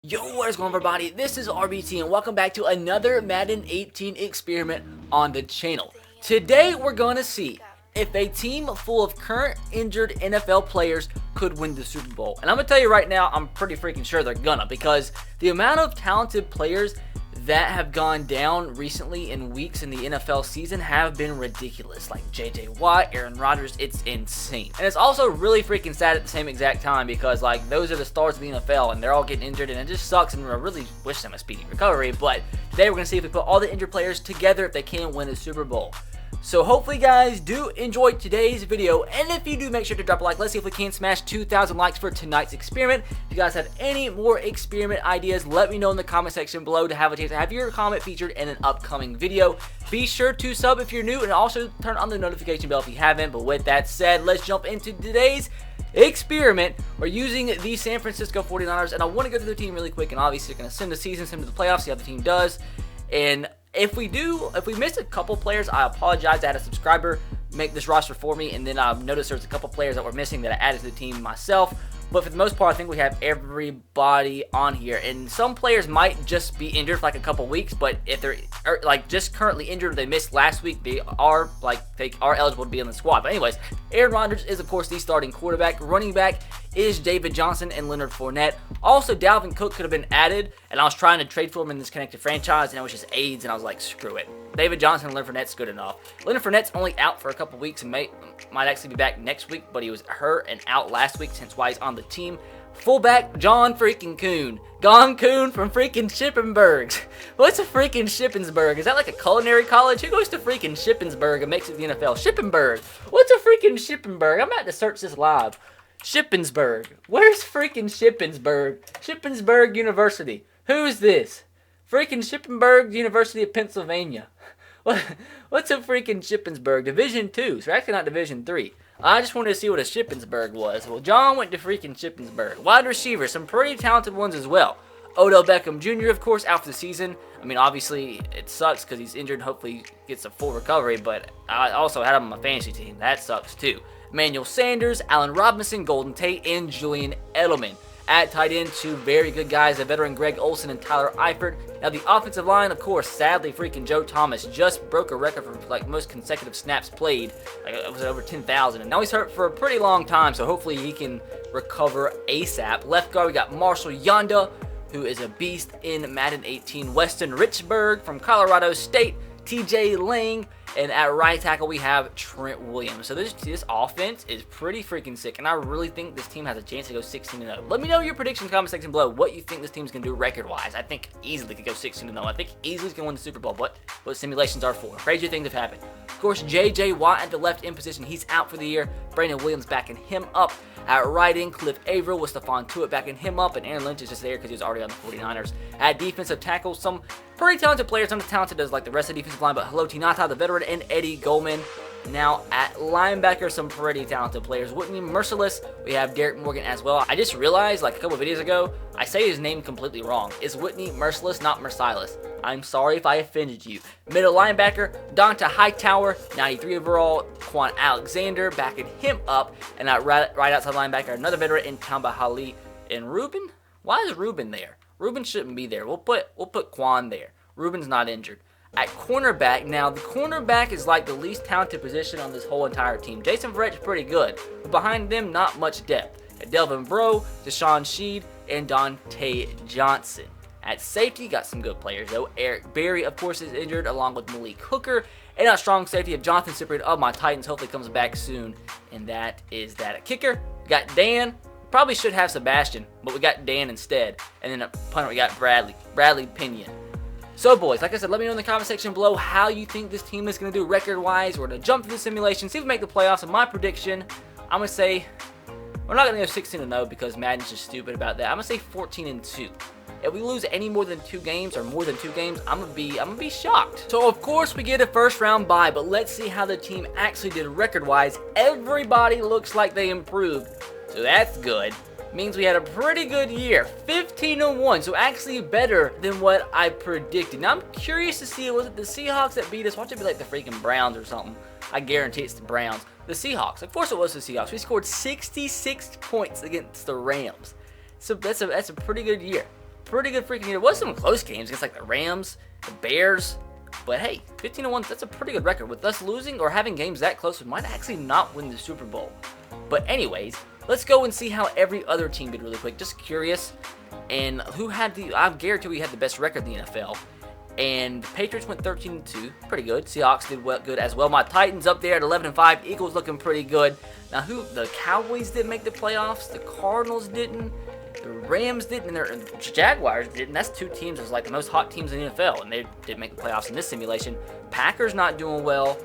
Yo, what is going on, everybody? This is RBT and welcome back to another Madden 18 experiment on the channel. Today we're going to see if a team full of current injured NFL players could win the Super Bowl. And I'm going to tell you right now, I'm pretty freaking sure they're gonna, because the amount of talented players that have gone down recently in weeks in the NFL season have been ridiculous. Like JJ Watt, Aaron Rodgers, it's insane. And it's also really freaking sad at the same exact time because like those are the stars of the NFL and they're all getting injured and it just sucks, and I really wish them a speedy recovery. But today we're going to see if we put all the injured players together if they can win a Super Bowl. So hopefully guys do enjoy today's video, and if you do, make sure to drop a like. Let's see if we can smash 2,000 likes for tonight's experiment. If you guys have any more experiment ideas, let me know in the comment section below to have a chance to have your comment featured in an upcoming video. Be sure to sub if you're new and also turn on the notification bell if you haven't. But with that said, let's jump into today's experiment. We're using the San Francisco 49ers, and I want to go through the team really quick, and obviously we're going to sim the season, sim to the playoffs, see how the team does. And if we missed a couple players, I apologize. I had a subscriber make this roster for me, and then I've noticed there's a couple players that were missing that I added to the team myself. But for the most part, I think we have everybody on here. And some players might just be injured for like a couple weeks, but if they're like just currently injured or they missed last week, they are eligible to be in the squad. But anyways, Aaron Rodgers is of course the starting quarterback. Running back is David Johnson and Leonard Fournette. Also, Dalvin Cook could have been added, and I was trying to trade for him in this connected franchise, and it was just AIDS, and I was like, screw it. David Johnson and Leonard Fournette's good enough. Leonard Fournette's only out for a couple weeks and might actually be back next week, but he was hurt and out last week, hence why he's on the team. Fullback, John freaking Kuhn. Gon Kuhn from freaking Shippensburg. What's a freaking Shippensburg? Is that like a culinary college? Who goes to freaking Shippensburg and makes it the NFL? Shippensburg. What's a freaking Shippensburg? I'm about to search this live. Shippensburg. Where's freaking Shippensburg? Shippensburg University. Who's this? Freaking Shippensburg University of Pennsylvania. What's a freaking Shippensburg? Division 2. So actually not Division 3. I just wanted to see what a Shippensburg was. Well, John went to freaking Shippensburg. Wide receivers, some pretty talented ones as well. Odell Beckham Jr., of course, out for the season. I mean, obviously, it sucks because he's injured. Hopefully, he gets a full recovery. But I also had him on my fantasy team. That sucks, too. Emmanuel Sanders, Allen Robinson, Golden Tate, and Julian Edelman. At tight end, two very good guys, a veteran Greg Olsen and Tyler Eifert. Now the offensive line, of course, sadly, freaking Joe Thomas just broke a record for like most consecutive snaps played. Like it was over 10,000, and now he's hurt for a pretty long time, so hopefully he can recover ASAP. Left guard, we got Marshall Yanda, who is a beast in Madden 18. Weston Richburg from Colorado State. TJ Lang, and at right tackle we have Trent Williams. So this offense is pretty freaking sick, and I really think this team has a chance to go 16-0. Let me know your predictions in the comment section below, what you think this team's going to do record-wise. I think easily could go 16-0. I think easily going to win the Super Bowl, but what simulations are for. Crazy things have happened. Of course, JJ Watt at the left end position, he's out for the year. Brandon Williams backing him up. At right end, Cliff Averill with Stephon Tuitt backing him up, and Aaron Lynch is just there because he was already on the 49ers. At defensive tackle, some pretty talented players, not as talented as like the rest of the defensive line, but Haloti Ngata, the veteran, and Eddie Goldman. Now at linebacker, some pretty talented players. Whitney MERCILUS, we have Derek Morgan as well. I just realized like a couple videos ago, I say his name completely wrong. It's Whitney MERCILUS, not MERCILUS. I'm sorry if I offended you. Middle linebacker, Donta Hightower, 93 overall, Quan Alexander backing him up. And at right outside linebacker, another veteran in Tamba Hali. And Ruben? Why is Ruben there? Ruben shouldn't be there. We'll put Quan there. Ruben's not injured. At cornerback, now the cornerback is like the least talented position on this whole entire team. Jason Verrett's pretty good, but behind them, not much depth. At Delvin Breaux, Deshaun Sheed, and Dante Johnson. At safety, got some good players though. Eric Berry, of course, is injured, along with Malik Hooker. And at strong safety of Jonathan Cyprian of my Titans, hopefully comes back soon. And that is that. At kicker, we got Dan. Probably should have Sebastian, but we got Dan instead. And then at punter, we got Bradley PINION. So boys, like I said, let me know in the comment section below how you think this team is going to do record-wise. We're going to jump to the simulation, see if we make the playoffs. And my prediction, I'm going to say, we're not going to go 16-0 because Madden's just stupid about that. I'm going to say 14-2. If we lose any more than 2 games or more than 2 games, I'm gonna be shocked. So of course we get a first round bye, but let's see how the team actually did record-wise. Everybody looks like they improved, so that's good. Means we had a pretty good year, 15-1, so actually better than what I predicted. Now I'm curious to see, was it the Seahawks that beat us? Watch it be like the freaking Browns or something. I guarantee it's the Browns. The Seahawks, of course it was the Seahawks. We scored 66 points against the Rams. So that's a pretty good year. pretty good freaking year. There was some close games against like the Rams, the Bears. But hey, 15-1, that's a pretty good record. With us losing or having games that close, we might actually not win the Super Bowl. But anyways, let's go and see how every other team did really quick. Just curious. And who had I guarantee we had the best record in the NFL. And the Patriots went 13-2, pretty good. Seahawks did good as well. My Titans up there at 11-5. Eagles looking pretty good. Now, the Cowboys didn't make the playoffs. The Cardinals didn't. The Rams didn't, and the Jaguars didn't. That's two teams that's like the most hot teams in the NFL, and they didn't make the playoffs in this simulation. Packers not doing well,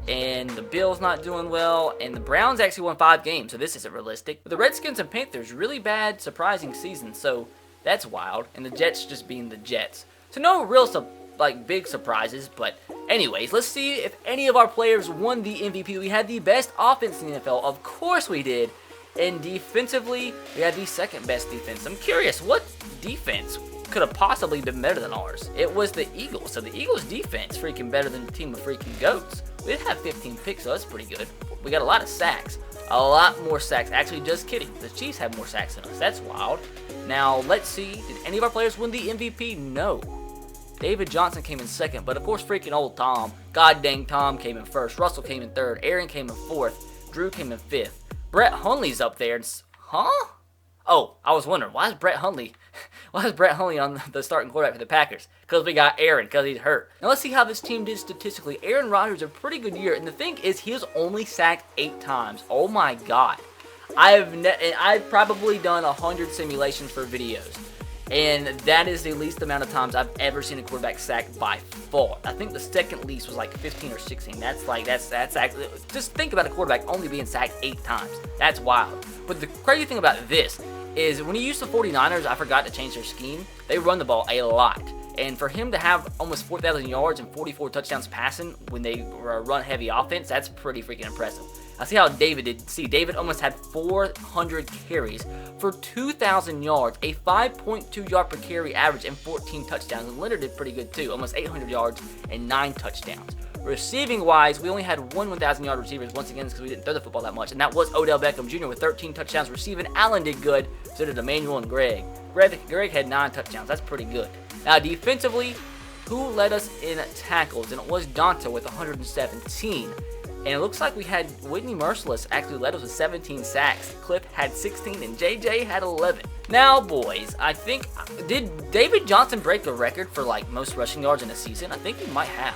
and the Bills not doing well, and the Browns actually won 5 games, so this isn't realistic. But the Redskins and Panthers, really bad, surprising season, so that's wild. And the Jets just being the Jets. So no real big surprises, but anyways, let's see if any of our players won the MVP. We had the best offense in the NFL. Of course we did. And defensively, we had the second best defense. I'm curious, what defense could have possibly been better than ours? It was the Eagles. So the Eagles defense freaking better than the team of freaking goats. We did have 15 picks, so that's pretty good. We got a lot of sacks. A lot more sacks. Actually, just kidding. The Chiefs have more sacks than us. That's wild. Now, let's see. Did any of our players win the MVP? No. David Johnson came in second, but of course freaking old Tom. God dang Tom came in first. Russell came in third. Aaron came in fourth. Drew came in fifth. Brett Hundley's up there. Huh? Oh, I was wondering, why is Brett Hundley on the starting quarterback for the Packers? Because we got Aaron, because he's hurt. Now let's see how this team did statistically. Aaron Rodgers had a pretty good year, and the thing is, he was only sacked 8 times. Oh my god. I've probably done 100 simulations for videos, and that is the least amount of times I've ever seen a quarterback sacked by far. I think the second least was like 15 or 16. That's actually, just think about a quarterback only being sacked 8 times. That's wild. But the crazy thing about this is when you use the 49ers, I forgot to change their scheme. They run the ball a lot. And for him to have almost 4,000 yards and 44 touchdowns passing when they were a run-heavy offense, that's pretty freaking impressive. I see how David did. See, David almost had 400 carries for 2,000 yards, a 5.2 yard per carry average, and 14 touchdowns. And Leonard did pretty good too, almost 800 yards and 9 touchdowns. Receiving-wise, we only had one 1,000-yard receivers once again because we didn't throw the football that much, and that was Odell Beckham Jr. with 13 touchdowns receiving. Allen did good, so did Emmanuel and Greg. Greg had 9 touchdowns. That's pretty good. Now, defensively, who led us in tackles? And it was Donta with 117. And it looks like we had Whitney MERCILUS actually led us with 17 sacks. Cliff had 16 and JJ had 11. Now, boys, I think, did David Johnson break the record for like most rushing yards in a season? I think he might have.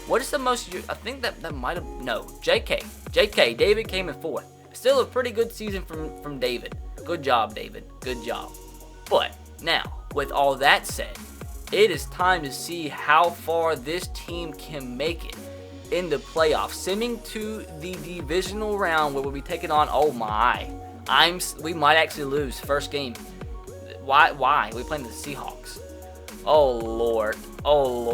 What is the most? I think that might have. No, JK. David came in 4th. Still a pretty good season from David. Good job, David. Good job. But now, with all that said, it is time to see how far this team can make it in the playoffs, simming to the divisional round where we'll be taking on, oh my, we might actually lose first game. Why? We're playing the Seahawks. Oh Lord,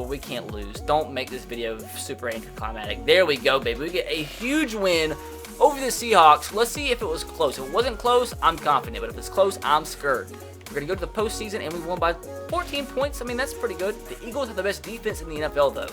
we can't lose. Don't make this video super anticlimactic. There we go, baby. We get a huge win over the Seahawks. Let's see if it was close. If it wasn't close, I'm confident, but if it's close, I'm scared. We're going to go to the postseason, and we won by 14 points. I mean, that's pretty good. The Eagles have the best defense in the NFL, though.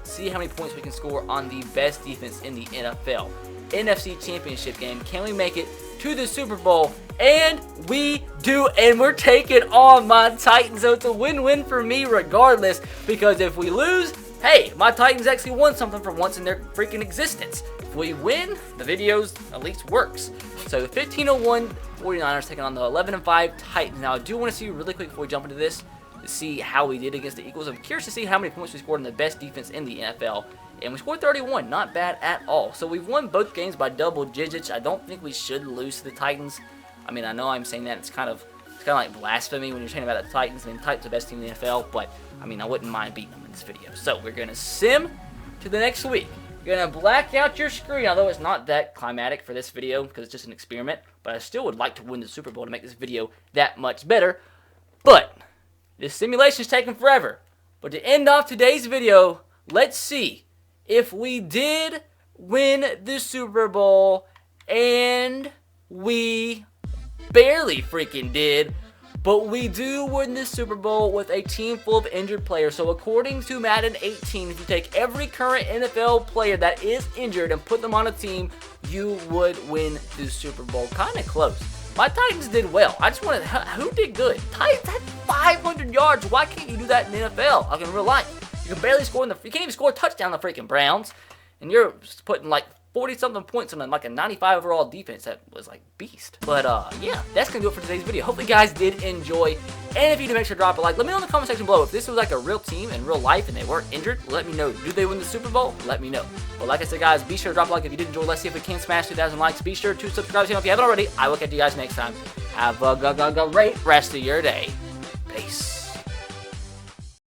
See how many points we can score on the best defense in the NFL. NFC Championship game. Can we make it to the Super Bowl? And we do, and we're taking on my Titans. So it's a win-win for me regardless, because if we lose, hey, my Titans actually won something for once in their freaking existence. If we win, the videos at least works. So 15-1 49ers taking on the 11-5 Titans. Now, I do want to see really quick before we jump into this to see how we did against the Eagles. I'm curious to see how many points we scored in the best defense in the NFL. And we scored 31. Not bad at all. So we've won both games by double digits. I don't think we should lose to the Titans. I mean, I know I'm saying that. It's kind of like blasphemy when you're saying about the Titans. I mean, the Titans are the best team in the NFL. But, I mean, I wouldn't mind beating them in this video. So we're going to sim to the next week. You're going to black out your screen, although it's not that climatic for this video because it's just an experiment. But I still would like to win the Super Bowl to make this video that much better. But this simulation is taking forever. But to end off today's video, let's see if we did win the Super Bowl, and we barely freaking did. But we do win the Super Bowl with a team full of injured players. So according to Madden 18, if you take every current NFL player that is injured and put them on a team, you would win the Super Bowl. Kind of close. My Titans did well. I just wanted, who did good? Titans had 500 yards. Why can't you do that in the NFL? Like in real life. You can barely score you can't even score a touchdown on the freaking Browns. And you're putting like 40-something points on like a 95 overall defense that was like beast. But yeah, that's going to do it for today's video. Hopefully you guys did enjoy. And if you do, make sure to drop a like. Let me know in the comment section below. If this was like a real team in real life and they weren't injured, let me know. Do they win the Super Bowl? Let me know. But like I said, guys, be sure to drop a like if you did enjoy. Let's see if we can smash 2,000 likes. Be sure to subscribe to the channel if you haven't already. I will catch you guys next time. Have a great rest of your day. Peace.